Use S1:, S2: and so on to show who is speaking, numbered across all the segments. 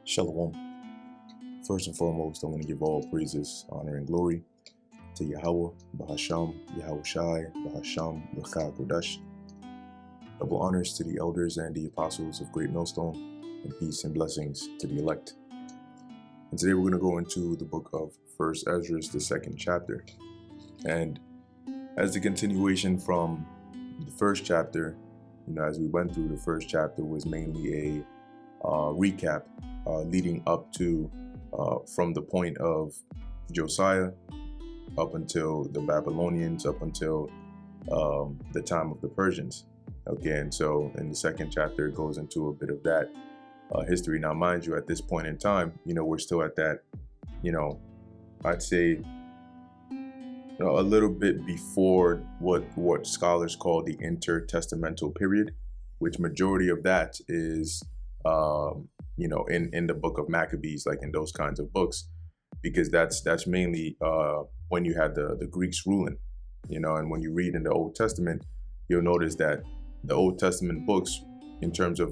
S1: Shalom. First and foremost, I want to give all praises, honor, and glory to Yahweh, Bahasham, Yahweh Shai, Bahasham, B'cha Kodash. Double honors to the elders and the apostles of Great Millstone, and peace and blessings to the elect. And today we're going to go into the book of First Esdras, the second chapter. And as the continuation from the first chapter, as we went through, the first chapter was mainly a recap leading up to from the point of Josiah up until the Babylonians, up until the time of the Persians. Okay, and so in the second chapter it goes into a bit of that history. Now, mind you, at this point in time, we're still at that, I'd say a little bit before what scholars call the intertestamental period, which majority of that is in the book of Maccabees, like in those kinds of books, because that's mainly when you had the Greeks ruling, and when you read in the Old Testament, you'll notice that the Old Testament books, in terms of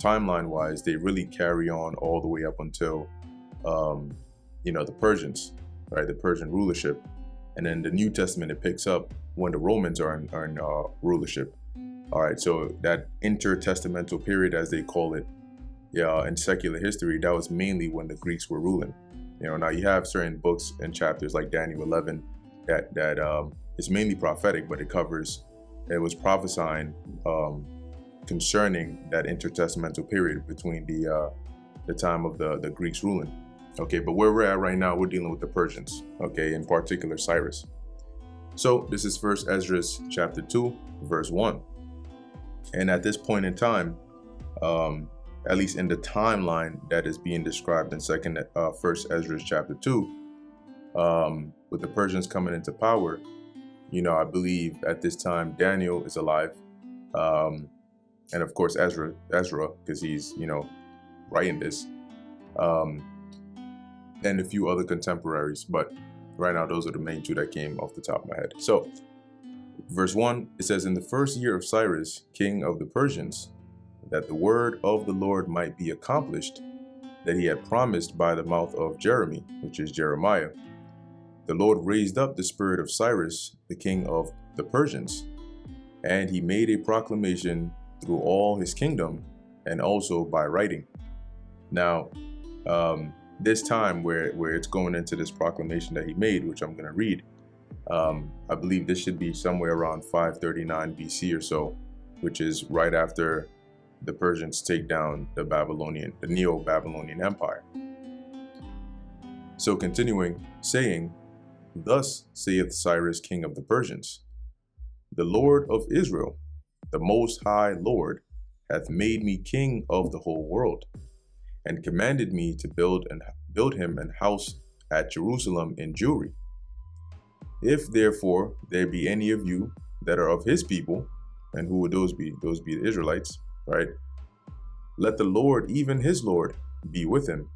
S1: timeline wise, they really carry on all the way up until the Persians, right? The Persian rulership. And then the New Testament, it picks up when the Romans are in rulership. All right, so that intertestamental period, as they call it, in secular history, that was mainly when the Greeks were ruling. Now you have certain books and chapters like Daniel 11 that is mainly prophetic, but it was prophesying concerning that intertestamental period between the time of the Greeks ruling. Okay, but where we're at right now, we're dealing with the Persians, okay, in particular Cyrus. So this is First Esdras Chapter 2, verse 1. And at this point in time, at least in the timeline that is being described in First Esdras Chapter 2, with the Persians coming into power, I believe at this time Daniel is alive, and of course Ezra, because he's writing this, and a few other contemporaries, but right now those are the main two that came off the top of my head. So verse 1, it says, "In the first year of Cyrus, king of the Persians, that the word of the Lord might be accomplished, that he had promised by the mouth of Jeremy," which is Jeremiah, "the Lord raised up the spirit of Cyrus, the king of the Persians, and he made a proclamation through all his kingdom, and also by writing." Now, this time where it's going into this proclamation that he made, which I'm going to read, I believe this should be somewhere around 539 BC or so, which is right after the Persians take down the Neo-Babylonian Empire. So continuing, saying, "Thus saith Cyrus, king of the Persians, the Lord of Israel, the Most High Lord, hath made me king of the whole world, and commanded me to build him an house at Jerusalem in Jewry. If therefore there be any of you that are of his people," and who would those be? Those be the Israelites, right? "Let the Lord, even his Lord, be with him,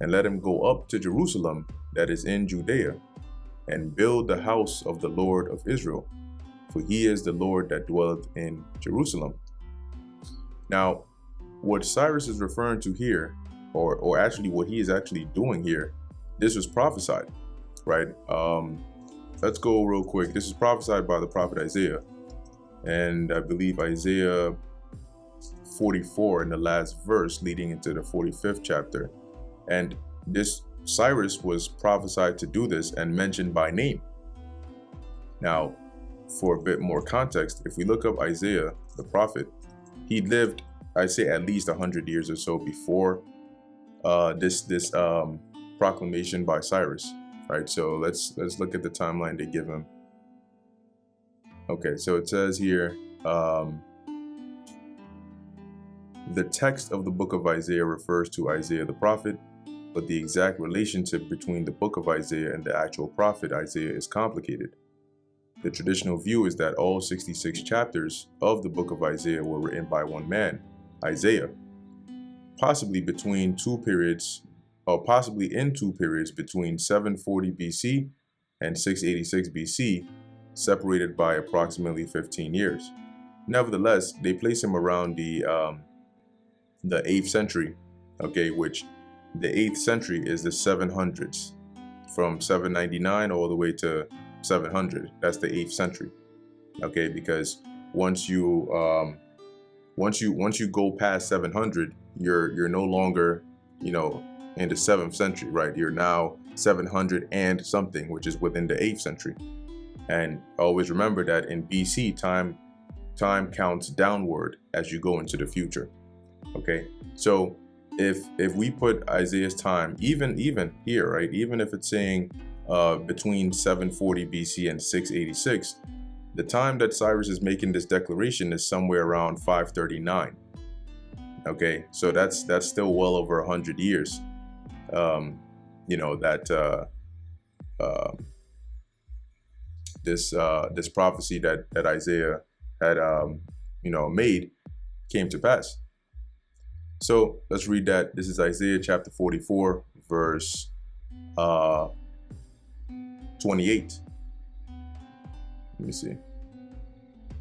S1: and let him go up to Jerusalem that is in Judea, and build the house of the Lord of Israel, for he is the Lord that dwelleth in Jerusalem." Now, what Cyrus is referring to here, or actually what he is actually doing here, this was prophesied, right? Let's go real quick. This is prophesied by the prophet Isaiah, and I believe Isaiah 44 in the last verse leading into the 45th chapter. And this Cyrus was prophesied to do this and mentioned by name. Now, for a bit more context, if we look up Isaiah, the prophet, he lived, I'd say, at least 100 years or so before this proclamation by Cyrus, right? So let's look at the timeline they give him. Okay, so it says here, the text of the book of Isaiah refers to Isaiah the prophet, but the exact relationship between the book of Isaiah and the actual prophet Isaiah is complicated. The traditional view is that all 66 chapters of the book of Isaiah were written by one man, Isaiah, possibly in two periods between 740 BC and 686 BC, separated by approximately 15 years. Nevertheless, they place him around the the 8th century, okay, which the 8th century is the 700s, from 799 all the way to 700. That's the 8th century, okay, because once you go past 700, you're no longer, you know, in the 7th century, right? You're now 700 and something, which is within the 8th century. And always remember that in BC, time counts downward as you go into the future. Okay, so if we put Isaiah's time, even here, right, even if it's saying between 740 BC and 686, the time that Cyrus is making this declaration is somewhere around 539. Okay, so that's still well over 100 years. You know, that this prophecy that Isaiah had you know, made came to pass. So let's read that. This is Isaiah chapter 44, verse 28. Let me see.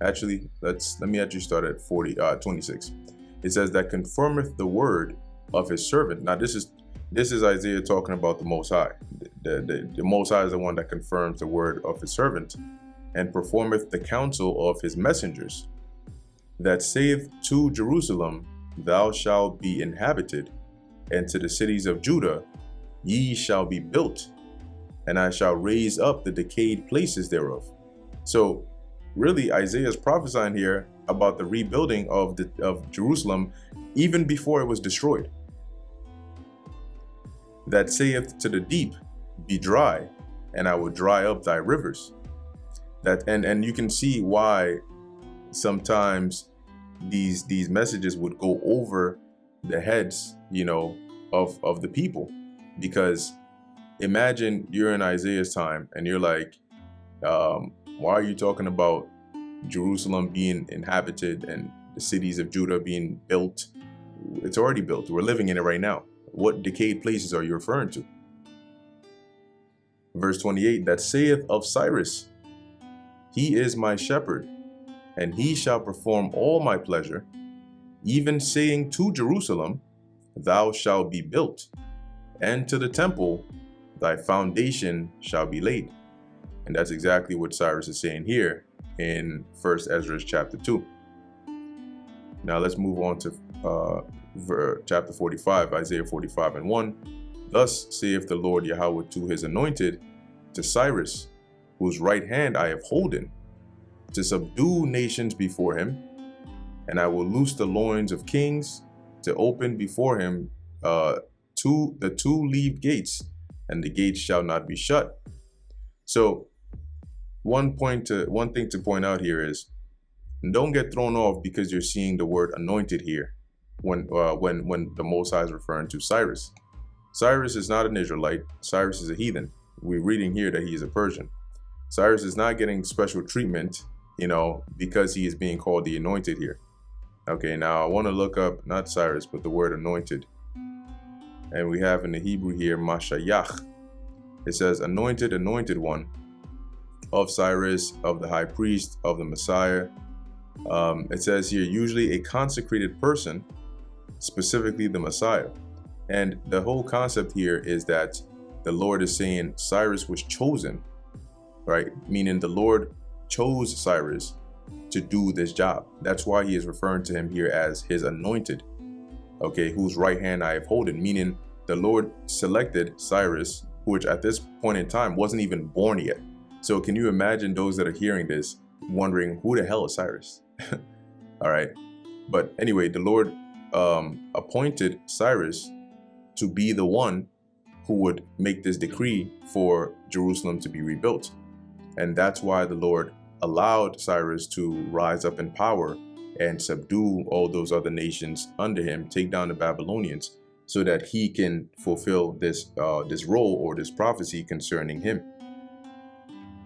S1: Actually, let me actually start at 26. It says that confirmeth the word of his servant. Now this is Isaiah talking about the Most High. The Most High is the one that confirms the word of his servant, and performeth the counsel of his messengers, that saith to Jerusalem, thou shalt be inhabited, and to the cities of Judah, ye shall be built, and I shall raise up the decayed places thereof. So really, Isaiah is prophesying here about the rebuilding of Jerusalem even before it was destroyed. That saith to the deep, be dry, and I will dry up thy rivers. That and you can see why sometimes these messages would go over the heads, you know, of the people. Because imagine you're in Isaiah's time and you're like, why are you talking about Jerusalem being inhabited and the cities of Judah being built? It's already built. We're living in it right now. What decayed places are you referring to? Verse 28, that saith of Cyrus, he is my shepherd, and he shall perform all my pleasure, even saying to Jerusalem, thou shalt be built, and to the temple, thy foundation shall be laid. And that's exactly what Cyrus is saying here in 1 Esdras chapter 2. Now let's move on to chapter 45, Isaiah 45 and 1. Thus saith the Lord Yahweh to his anointed, to Cyrus, whose right hand I have holden, to subdue nations before him, and I will loose the loins of kings, to open before him the two-leaved gates, and the gates shall not be shut. So one thing to point out here is, don't get thrown off because you're seeing the word anointed here when the Most High is referring to Cyrus. Cyrus is not an Israelite. Cyrus is a heathen. We're reading here that he is a Persian. Cyrus is not getting special treatment, you know, because he is being called the anointed here. Okay, now I want to look up not Cyrus, but the word anointed. And we have in the Hebrew here, Mashayach. It says anointed, anointed one of Cyrus, of the high priest, of the Messiah. It says here, usually a consecrated person, specifically the Messiah. And the whole concept here is that the Lord is saying Cyrus was chosen, right? Meaning the Lord chose Cyrus to do this job. That's why he is referring to him here as his anointed, okay, whose right hand I have holden, meaning the Lord selected Cyrus, which at this point in time wasn't even born yet. So can you imagine those that are hearing this wondering, who the hell is Cyrus? All right. But anyway, the Lord appointed Cyrus to be the one who would make this decree for Jerusalem to be rebuilt. And that's why the Lord allowed Cyrus to rise up in power and subdue all those other nations under him, take down the Babylonians, so that he can fulfill this role or this prophecy concerning him.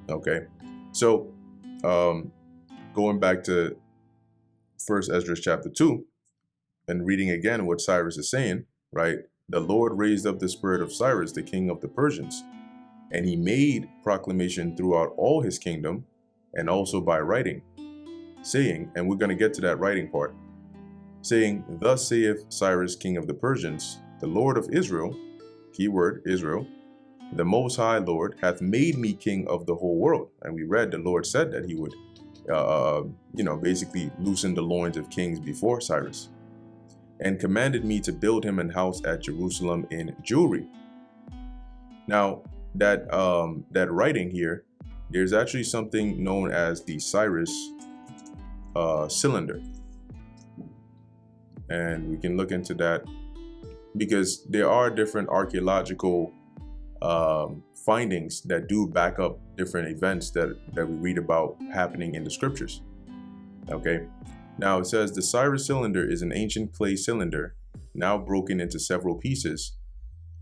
S1: Okay, so going back to 1 Esdras chapter 2 and reading again what Cyrus is saying, right? The Lord raised up the spirit of Cyrus, the king of the Persians, and he made proclamation throughout all his kingdom, and also by writing, saying, and we're going to get to that writing part, saying, "Thus saith Cyrus, king of the Persians, the Lord of Israel," keyword Israel, "the Most High Lord hath made me king of the whole world." And we read the Lord said that he would, basically loosen the loins of kings before Cyrus, and commanded me to build him an house at Jerusalem in Jewry. Now, that writing here, there's actually something known as the Cyrus cylinder. And we can look into that because there are different archaeological findings that do back up different events that we read about happening in the scriptures. Okay, now it says the Cyrus cylinder is an ancient clay cylinder, now broken into several pieces,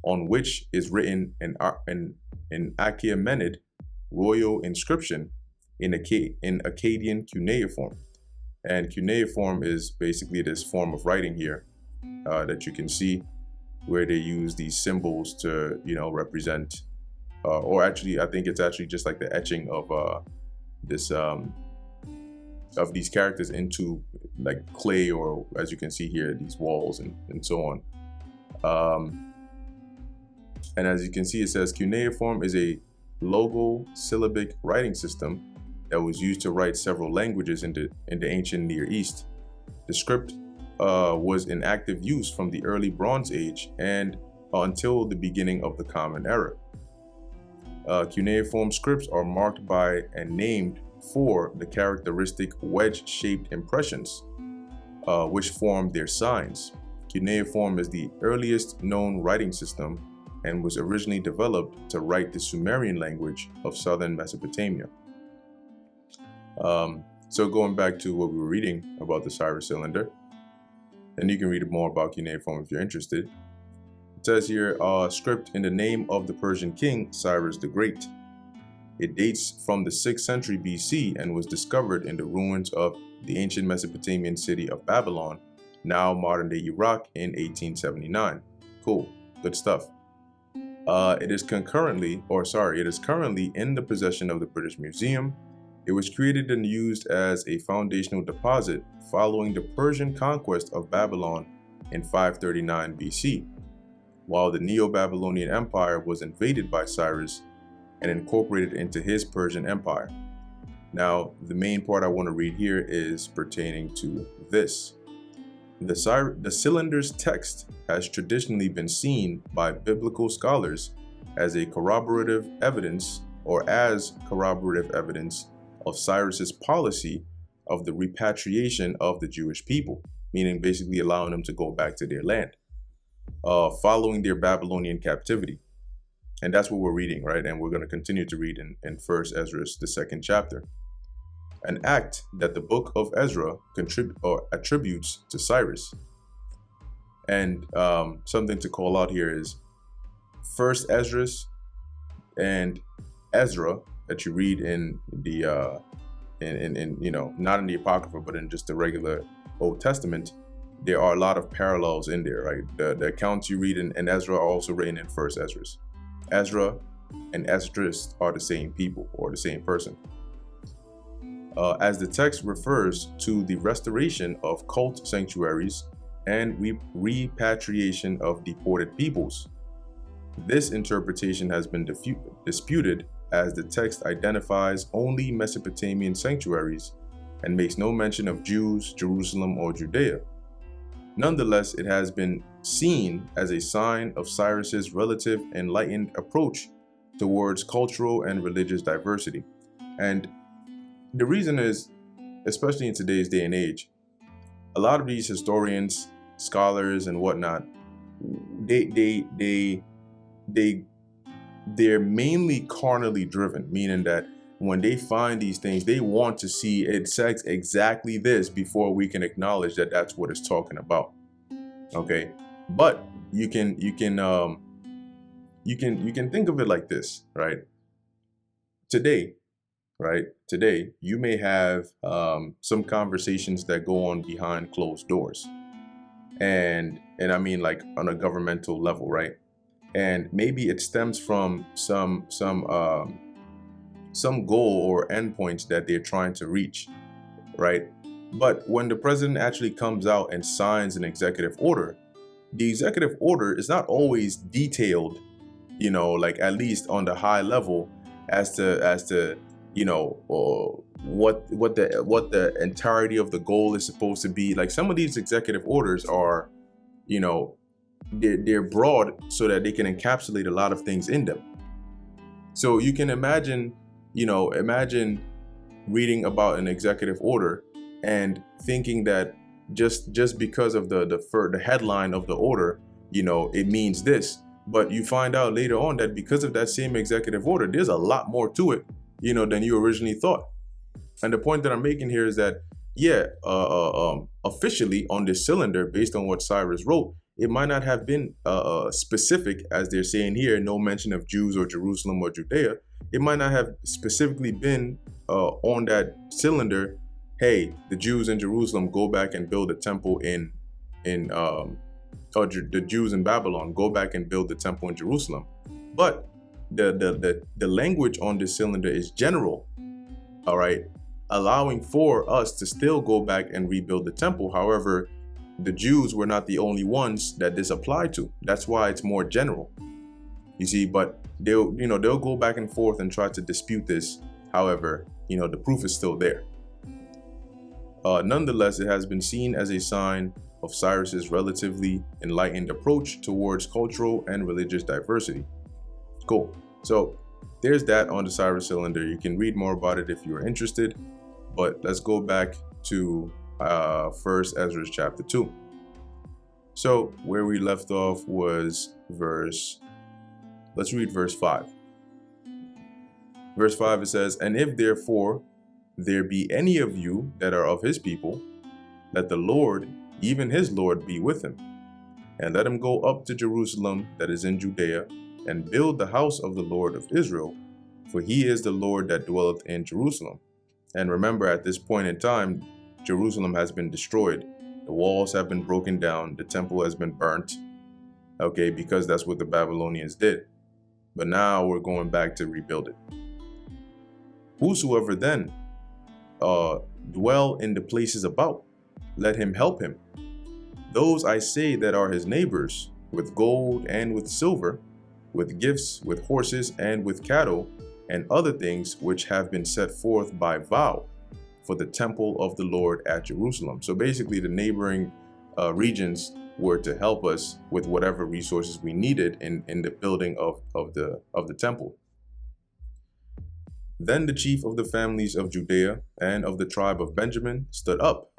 S1: on which is written an Achaemenid royal inscription in Akkadian cuneiform. And cuneiform is basically this form of writing here that you can see, where they use these symbols to, represent, or actually, I think it's actually just like the etching of of these characters into like clay, or as you can see here, these walls and so on. And as you can see, it says cuneiform is a logo-syllabic writing system that was used to write several languages in the ancient Near East. The script was in active use from the early Bronze Age and until the beginning of the Common Era. Cuneiform scripts are marked by and named for the characteristic wedge-shaped impressions, which form their signs. Cuneiform is the earliest known writing system and was originally developed to write the Sumerian language of southern Mesopotamia. So going back to what we were reading about the Cyrus cylinder, and you can read more about cuneiform if you're interested. It says here, script in the name of the Persian king Cyrus the Great. It dates from the 6th century BC and was discovered in the ruins of the ancient Mesopotamian city of Babylon, now modern-day Iraq, in 1879. Cool, good stuff. It is currently in the possession of the British Museum. It was created and used as a foundational deposit following the Persian conquest of Babylon in 539 BC, while the Neo-Babylonian Empire was invaded by Cyrus and incorporated into his Persian Empire. Now, the main part I want to read here is pertaining to this. The cylinder's text has traditionally been seen by biblical scholars as corroborative evidence of Cyrus's policy of the repatriation of the Jewish people, meaning basically allowing them to go back to their land, following their Babylonian captivity. And that's what we're reading, right? And we're going to continue to read in 1 Esdras, the 2nd chapter. An act that the book of Ezra attributes to Cyrus. And something to call out here is 1 Esdras and Ezra that you read in the not in the Apocrypha, but in just the regular Old Testament. There are a lot of parallels in there, right? The accounts you read in Ezra are also written in 1 Esdras. Ezra and Esdras are the same people or the same person. As the text refers to the restoration of cult sanctuaries and repatriation of deported peoples. This interpretation has been disputed, as the text identifies only Mesopotamian sanctuaries and makes no mention of Jews, Jerusalem, or Judea. Nonetheless, it has been seen as a sign of Cyrus's relative enlightened approach towards cultural and religious diversity. And the reason is, especially in today's day and age, a lot of these historians, scholars, and whatnot, they're mainly carnally driven, meaning that when they find these things, they want to see it says exactly this before we can acknowledge that that's what it's talking about. Okay, but you can think of it like this, right? Today, you may have some conversations that go on behind closed doors, and I mean like on a governmental level, right? And maybe it stems from some goal or endpoints that they're trying to reach, right? But when the president actually comes out and signs an executive order, the executive order is not always detailed, like at least on the high level as to what the entirety of the goal is supposed to be. Like some of these executive orders are, they're broad so that they can encapsulate a lot of things in them. So you can imagine reading about an executive order and thinking that just because of the headline of the order, it means this. But you find out later on that because of that same executive order, there's a lot more to it, than you originally thought. And the point that I'm making here is that, officially on this cylinder, based on what Cyrus wrote, it might not have been specific, as they're saying here, no mention of Jews or Jerusalem or Judea. It might not have specifically been on that cylinder, hey, the Jews in Jerusalem, go back and build a temple or the Jews in Babylon, go back and build the temple in Jerusalem. But the language on this cylinder is general, all right, allowing for us to still go back and rebuild the temple. However, the Jews were not the only ones that this applied to. That's why it's more general, you see. But they'll go back and forth and try to dispute this. However, the proof is still there. Nonetheless, it has been seen as a sign of Cyrus's relatively enlightened approach towards cultural and religious diversity. Cool. So there's that on the Cyrus cylinder. You can read more about it if you're interested. But let's go back to First Esdras chapter 2. So where we left off was let's read verse 5. Verse 5, it says, "And if therefore there be any of you that are of his people, let the Lord, even his Lord, be with him, and let him go up to Jerusalem that is in Judea, and build the house of the Lord of Israel, for he is the Lord that dwelleth in Jerusalem." And remember, at this point in time, Jerusalem has been destroyed. The walls have been broken down. The temple has been burnt. Okay, because that's what the Babylonians did. But now we're going back to rebuild it. "Whosoever then dwell in the places about, let him help him. Those I say that are his neighbors, with gold and with silver, with gifts, with horses and with cattle, and other things which have been set forth by vow for the temple of the Lord at Jerusalem." So basically the neighboring regions were to help us with whatever resources we needed in the building of the temple. "Then the chief of the families of Judea and of the tribe of Benjamin stood up,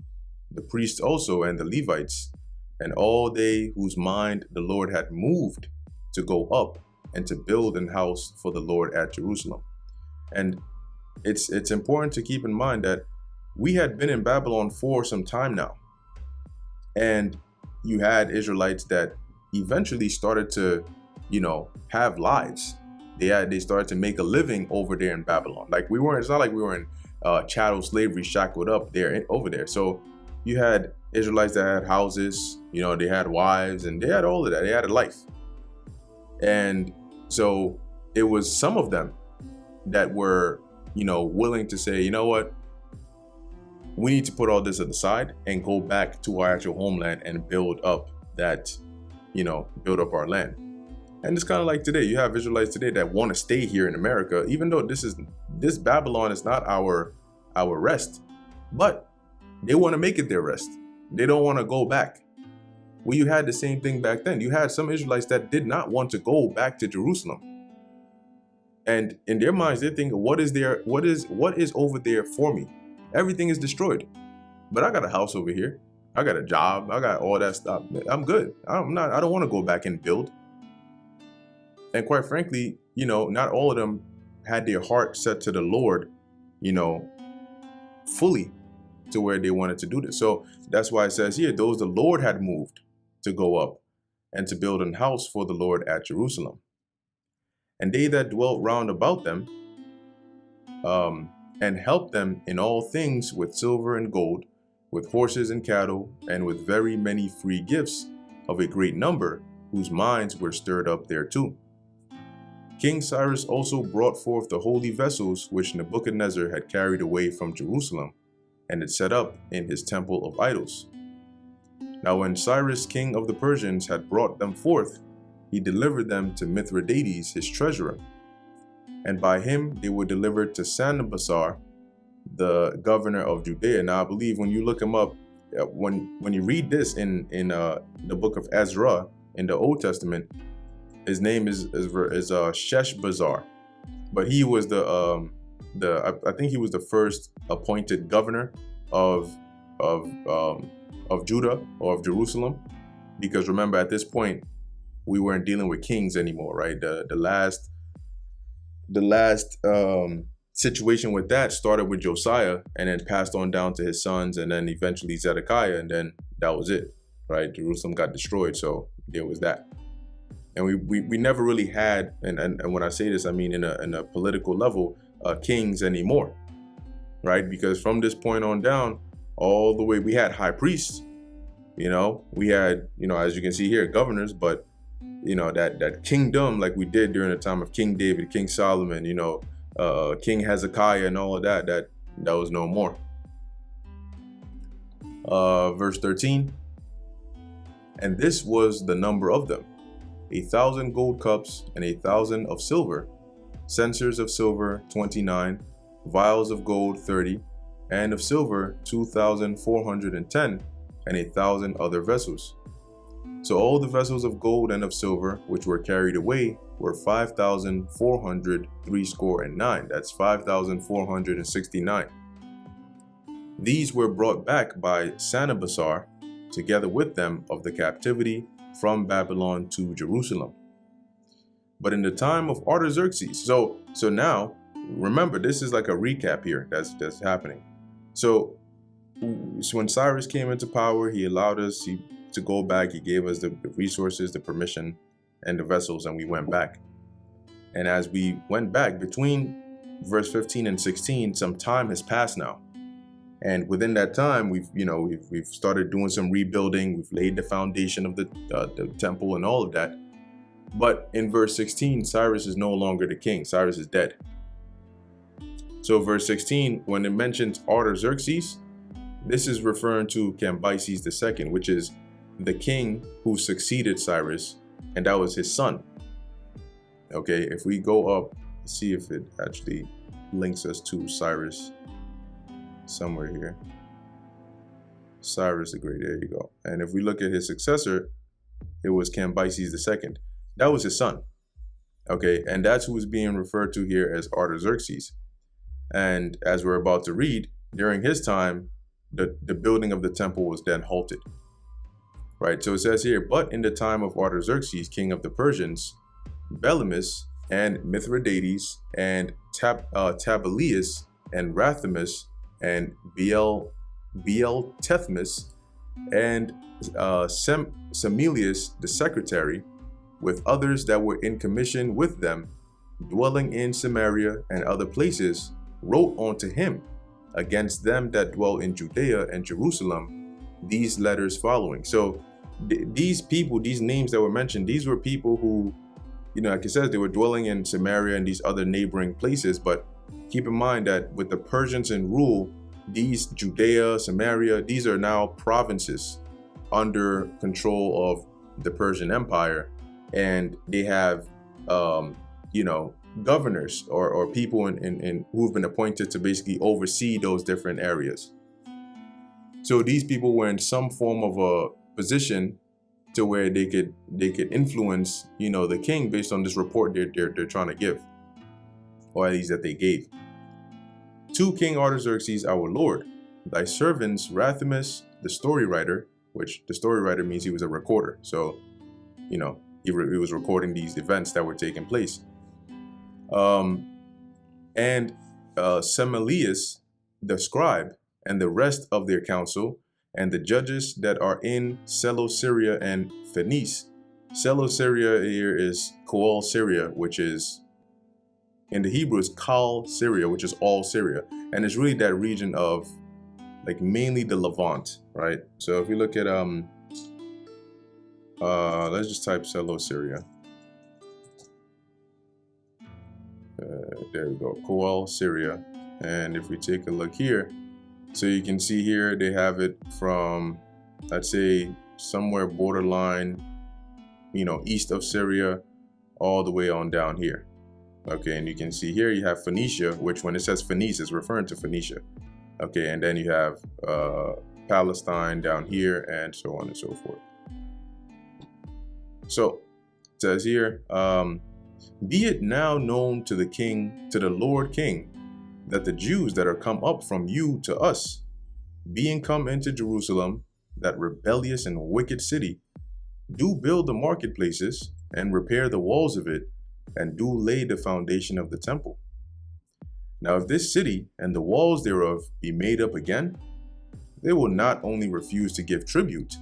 S1: the priests also and the Levites, and all they whose mind the Lord had moved to go up and to build an house for the Lord at Jerusalem." And it's important to keep in mind that we had been in Babylon for some time now. And you had Israelites that eventually started to, have lives. They started to make a living over there in Babylon. It's not like we were in chattel slavery, shackled up over there. So you had Israelites that had houses, they had wives, and they had all of that. They had a life. And so it was some of them that were, willing to say, you know what, we need to put all this to the side and go back to our actual homeland and build up our land. And it's kind of like today, you have Israelites today that want to stay here in America, even though this Babylon is not our rest, but they want to make it their rest. They don't want to go back. Well, you had the same thing back then. You had some Israelites that did not want to go back to Jerusalem. And in their minds, they're thinking, what is over there for me? Everything is destroyed. But I got a house over here. I got a job. I got all that stuff. I'm good. I don't want to go back and build. And quite frankly, not all of them had their heart set to the Lord, fully to where they wanted to do this. So that's why it says here, those the Lord had moved to go up and to build an house for the Lord at Jerusalem. And they that dwelt round about them, and helped them in all things with silver and gold, with horses and cattle, and with very many free gifts of a great number, whose minds were stirred up thereto. King Cyrus also brought forth the holy vessels which Nebuchadnezzar had carried away from Jerusalem, and is set up in his temple of idols. Now when Cyrus, king of the Persians, had brought them forth, he delivered them to Mithridates, his treasurer. And by him they were delivered to Sanabassar, the governor of Judea. Now I believe when you look him up, when you read this in the book of Ezra in the Old Testament, his name is Sheshbazzar, but he was I think he was the first appointed governor of Judah or of Jerusalem, because remember at this point we weren't dealing with kings anymore, right? The last situation with that started with Josiah and then passed on down to his sons and then eventually Zedekiah, and then that was it, right? Jerusalem got destroyed, so there was that. And we never really had, and when I say this, I mean in a political level, kings anymore, right? Because from this point on down, all the way, we had high priests, we had, as you can see here, governors, but that kingdom like we did during the time of King David, King Solomon, King Hezekiah and all of that was no more. Verse 13, and this was the number of them: 1,000 gold cups and 1,000 of silver, censers of silver 29, vials of gold 30, and of silver 2,410, and 1,000 other vessels. So all the vessels of gold and of silver which were carried away were 5,469. That's 5,469. These were brought back by Sanabassar, together with them of the captivity from Babylon to Jerusalem. But in the time of Artaxerxes, so now remember, this is like a recap here that's happening. So when Cyrus came into power, he allowed us to go back. He gave us the resources, the permission, and the vessels, and we went back. And as we went back, between verse 15 and 16, some time has passed now. And within that time, we've started doing some rebuilding. We've laid the foundation of the temple and all of that. But in verse 16, Cyrus is no longer the king. Cyrus is dead. So verse 16, when it mentions Artaxerxes, this is referring to Cambyses II, which is the king who succeeded Cyrus, and that was his son. Okay, if we go up, see if it actually links us to Cyrus somewhere here. Cyrus the Great, there you go. And if we look at his successor, it was Cambyses II. That was his son. Okay, and that's who is being referred to here as Artaxerxes. And as we're about to read, during his time, the building of the temple was then halted. Right, so it says here, but in the time of Artaxerxes, king of the Persians, Belimus and Mithridates and Tabalius and Rathamus and Beeltethmus and Semelius the secretary, with others that were in commission with them, dwelling in Samaria and other places, wrote unto him against them that dwell in Judea and Jerusalem these letters following. So these people, these names that were mentioned, these were people who, like it says, they were dwelling in Samaria and these other neighboring places. But keep in mind that with the Persians in rule, these Judea, Samaria, these are now provinces under control of the Persian Empire, and they have governors or people in who've been appointed to basically oversee those different areas. So these people were in some form of a position to where they could influence the king based on this report they're trying to give, or at least that they gave. To King Artaxerxes our Lord, thy servants Rathamus the story writer, which the story writer means he was a recorder, so he was recording these events that were taking place, and Semelius the scribe, and the rest of their council, and the judges that are in Seleucia and Phoenice. Seleucia here is Coal Syria, which is, in the Hebrew, is Kal Syria, which is all Syria. And it's really that region of, mainly the Levant, right? So if you look at, let's just type Seleucia. There we go, Coal Syria. And if we take a look here, So you can see here they have it from, let's say, somewhere borderline, east of Syria, all the way on down here. Okay, and you can see here you have Phoenicia, which when it says Phoenice, is referring to Phoenicia. Okay, and then you have Palestine down here, and so on and so forth. So it says here, be it now known to the king, to the Lord King, that the Jews that are come up from you to us, being come into Jerusalem, that rebellious and wicked city, do build the marketplaces and repair the walls of it, and do lay the foundation of the temple. Now if this city and the walls thereof be made up again, they will not only refuse to give tribute,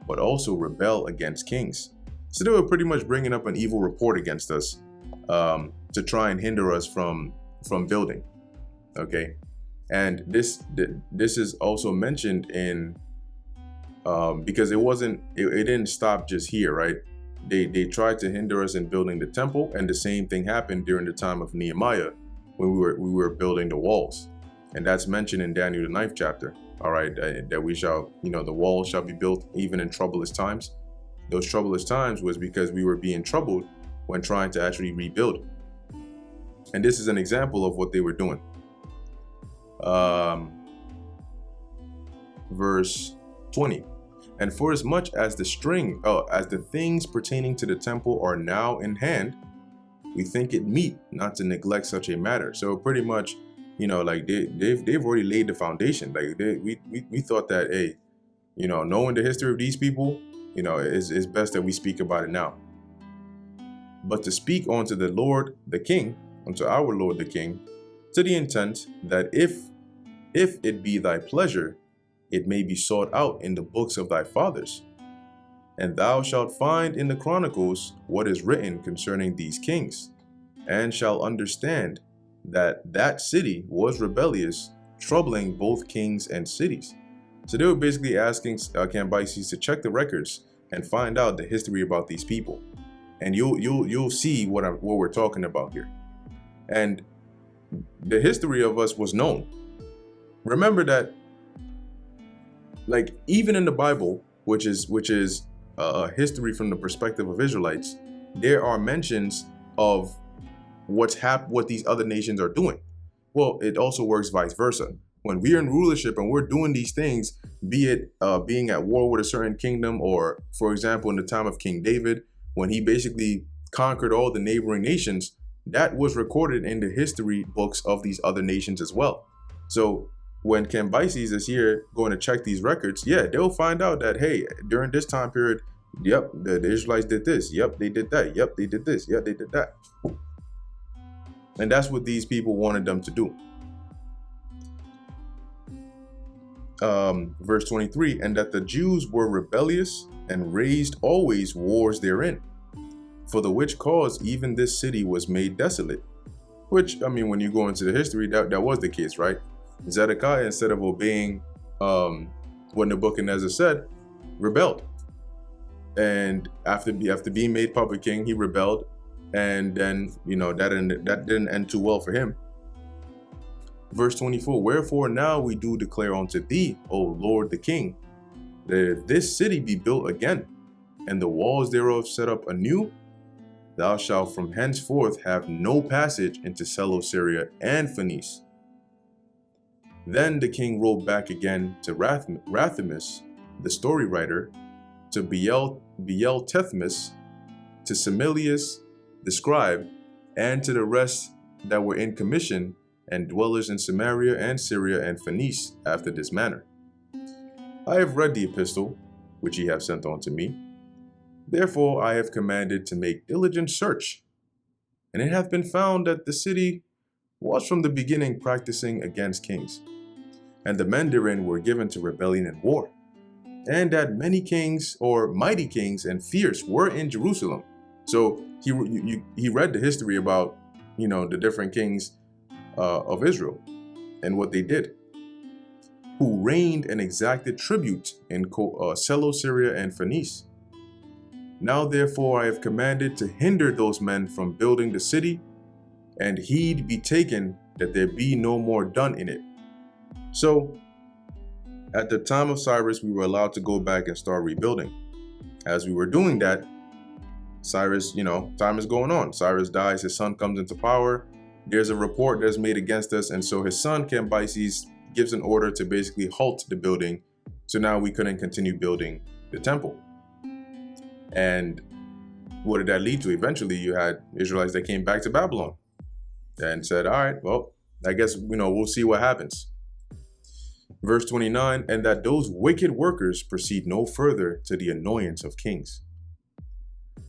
S1: but also rebel against kings. So they were pretty much bringing up an evil report against us to try and hinder us from building. Okay, and this is also mentioned in because it didn't stop just here, right? They tried to hinder us in building the temple, and the same thing happened during the time of Nehemiah when we were building the walls, and that's mentioned in Daniel the 9th chapter. All right, that we shall, the walls shall be built even in troublous times. Those troublous times was because we were being troubled when trying to actually rebuild, and this is an example of what they were doing. Verse 20. And for as much as as the things pertaining to the temple are now in hand, we think it meet not to neglect such a matter. So pretty much, like they've already laid the foundation. Like we thought that, hey, knowing the history of these people, it's best that we speak about it now. But to speak unto the Lord the King, unto our Lord the King, to the intent that if it be thy pleasure, it may be sought out in the books of thy fathers. And thou shalt find in the chronicles what is written concerning these kings, and shall understand that that city was rebellious, troubling both kings and cities. So they were basically asking Cambyses to check the records and find out the history about these people, and you'll see what we're talking about here. And the history of us was known. Remember that, like, even in the Bible, which is history from the perspective of Israelites, there are mentions of what these other nations are doing. Well, it also works vice versa. When we're in rulership and we're doing these things, be it being at war with a certain kingdom, or, for example, in the time of King David, when he basically conquered all the neighboring nations, that was recorded in the history books of these other nations as well. So when Cambyses is here going to check these records, yeah, they'll find out that, hey, during this time period, yep, the Israelites did this. Yep, they did that. Yep, they did this. Yep, they did that. And that's what these people wanted them to do. Verse 23, and that the Jews were rebellious and raised always wars therein, for the which cause even this city was made desolate. Which, I mean, when you go into the history, that was the case, right? Zedekiah, instead of obeying what Nebuchadnezzar said, rebelled. And after being made puppet king, he rebelled, and then that didn't end too well for him. Verse 24, wherefore now we do declare unto thee, O Lord the King, that if this city be built again, and the walls thereof set up anew, thou shalt from henceforth have no passage into Seleucia and Phoenice. Then the king wrote back again to Rathimus, the story writer, to Beeltethmus, to Similius, the scribe, and to the rest that were in commission and dwellers in Samaria and Syria and Phoenice after this manner. I have read the epistle which ye have sent unto me. Therefore I have commanded to make diligent search, and it hath been found that the city was from the beginning practicing against kings, and the men therein were given to rebellion and war, and that many kings, or mighty kings and fierce, were in Jerusalem. So he read the history about, the different kings of Israel and what they did, who reigned and exacted tribute in Seleucia and Phoenice. Now therefore I have commanded to hinder those men from building the city, and heed be taken that there be no more done in it. So At the time of Cyrus, we were allowed to go back and start rebuilding. As we were doing that, Cyrus, time is going on. Cyrus dies, his son comes into power. There's a report that's made against us, and so his son, Cambyses, gives an order to basically halt the building. So now we couldn't continue building the temple. And what did that lead to? Eventually, you had Israelites that came back to Babylon and said, all right, well, I guess, we'll see what happens. Verse 29, and that those wicked workers proceed no further to the annoyance of kings.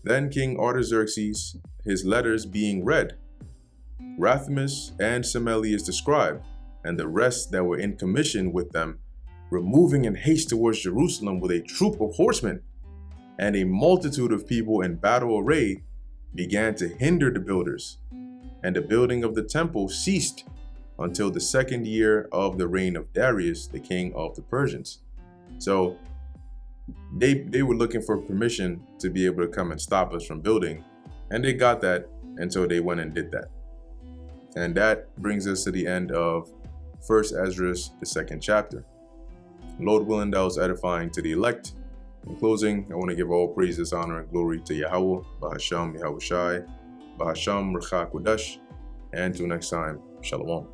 S1: Then King Artaxerxes, his letters being read, Rathamus and Semelius the scribe, and the rest that were in commission with them, removing in haste towards Jerusalem with a troop of horsemen and a multitude of people in battle array, began to hinder the builders, and the building of the temple ceased until the 2nd year of the reign of Darius, the king of the Persians. So they were looking for permission to be able to come and stop us from building, and they got that, and so they went and did that. And that brings us to the end of 1 Esdras, the 2nd chapter. Lord willing, that was edifying to the elect. In closing, I want to give all praises, honor, and glory to Yahweh, Bahasham, Yahushai, Bahasham, Rachak Kodash, and until next time, Shalom.